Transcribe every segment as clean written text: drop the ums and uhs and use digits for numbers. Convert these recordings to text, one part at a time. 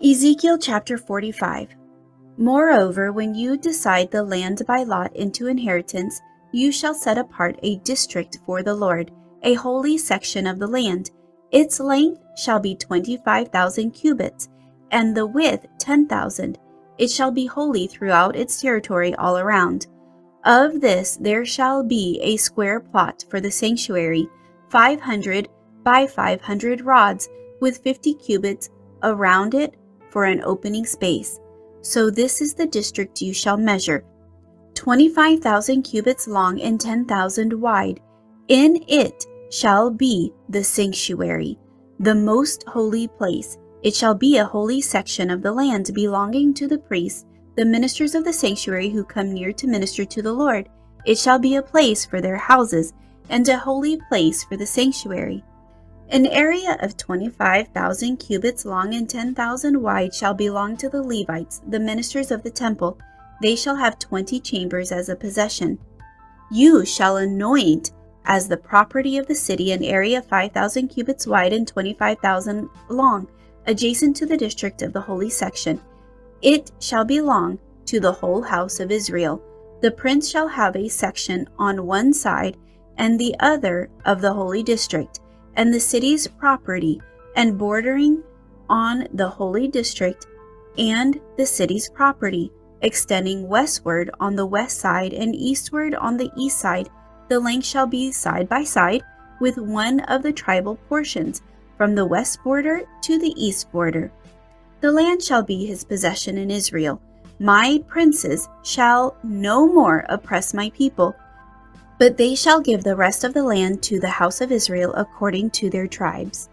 Ezekiel chapter 45. Moreover, when you decide the land by lot into inheritance, you shall set apart a district for the Lord, a holy section of the land. Its length shall be 25,000 cubits, and the width 10,000. It shall be holy throughout its territory all around. Of this there shall be a square plot for the sanctuary, 500 by 500 rods, with 50 cubits around it for an opening space. So this is the district you shall measure, 25,000 cubits long and 10,000 wide. In it shall be the sanctuary, the most holy place. It shall be a holy section of the land belonging to the priests, the ministers of the sanctuary who come near to minister to the Lord. It shall be a place for their houses and a holy place for the sanctuary. An area of 25,000 cubits long and 10,000 wide shall belong to the Levites, the ministers of the temple. They shall have 20 chambers as a possession. You shall anoint as the property of the city an area 5,000 cubits wide and 25,000 long, adjacent to the district of the holy section. It shall belong to the whole house of Israel. The prince shall have a section on one side and the other of the holy district, and the city's property, and bordering on the holy district and the city's property, extending westward on the west side and eastward on the east side. The length shall be side by side with one of the tribal portions, from the west border to the east border. The land shall be his possession in Israel. My princes shall no more oppress my people, but they shall give the rest of the land to the house of Israel according to their tribes.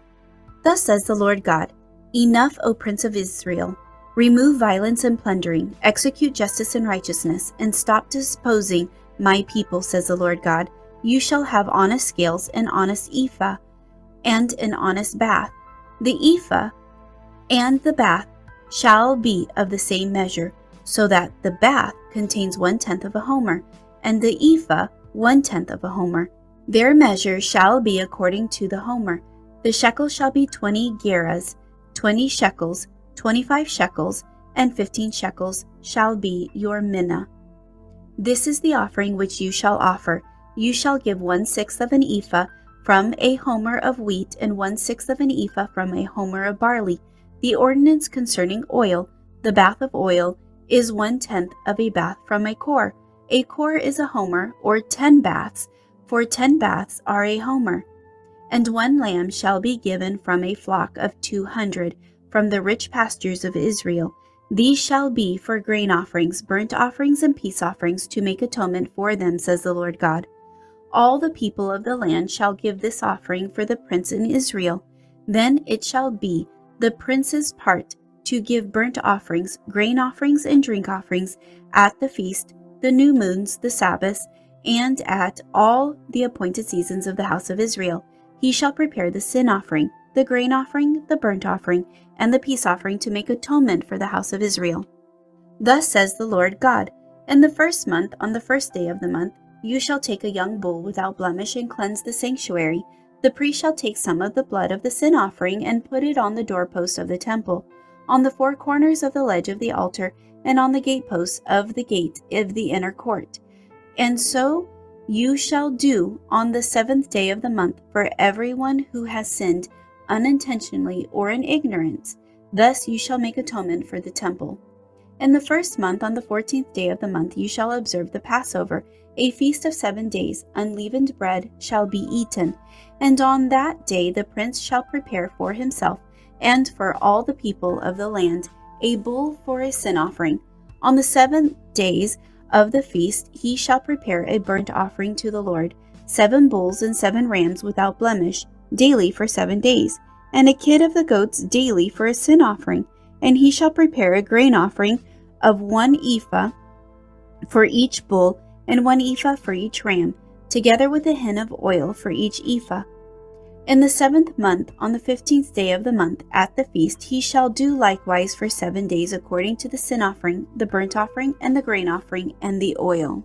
Thus says the Lord God, Enough, O Prince of Israel! Remove violence and plundering, execute justice and righteousness, and stop disposing my people, says the Lord God. You shall have honest scales, an honest ephah, and an honest bath. The ephah and the bath shall be of the same measure, so that the bath contains 1/10 of a homer, and the ephah 1/10 of a homer. Their measure shall be according to the homer. The shekel shall be 20 gerahs, 20 shekels, 25 shekels, and 15 shekels shall be your minnah. This is the offering which you shall offer. You shall give 1/6 of an ephah from a homer of wheat, and 1/6 of an ephah from a homer of barley. The ordinance concerning oil, the bath of oil, is 1/10 of a bath from a kor. A kor is a homer, or 10 baths, for 10 baths are a homer. And 1 lamb shall be given from a flock of 200, from the rich pastures of Israel. These shall be for grain offerings, burnt offerings, and peace offerings, to make atonement for them, says the Lord God. All the people of the land shall give this offering for the prince in Israel. Then it shall be the prince's part to give burnt offerings, grain offerings, and drink offerings at the feast, the new moons, the Sabbaths, and at all the appointed seasons of the house of Israel. He shall prepare the sin offering, the grain offering, the burnt offering, and the peace offering to make atonement for the house of Israel. Thus says the Lord God, In the first month, on the first day of the month, you shall take a young bull without blemish and cleanse the sanctuary. The priest shall take some of the blood of the sin offering and put it on the doorpost of the temple, on the 4 corners of the ledge of the altar, and on the gateposts of the gate of the inner court. And so you shall do on the 7th day of the month for everyone who has sinned unintentionally or in ignorance. Thus you shall make atonement for the temple. In the first month, on the 14th day of the month, you shall observe the Passover, a feast of 7 days. Unleavened bread shall be eaten. And on that day the prince shall prepare for himself and for all the people of the land a bull for a sin offering. On the 7 days of the feast he shall prepare a burnt offering to the Lord, 7 bulls and 7 rams without blemish, daily for 7 days, and a kid of the goats daily for a sin offering. And he shall prepare a grain offering of 1 ephah for each bull, and 1 ephah for each ram, together with a hin of oil for each ephah. In the 7th month, on the 15th day of the month, at the feast, he shall do likewise for 7 days according to the sin offering, the burnt offering, and the grain offering, and the oil.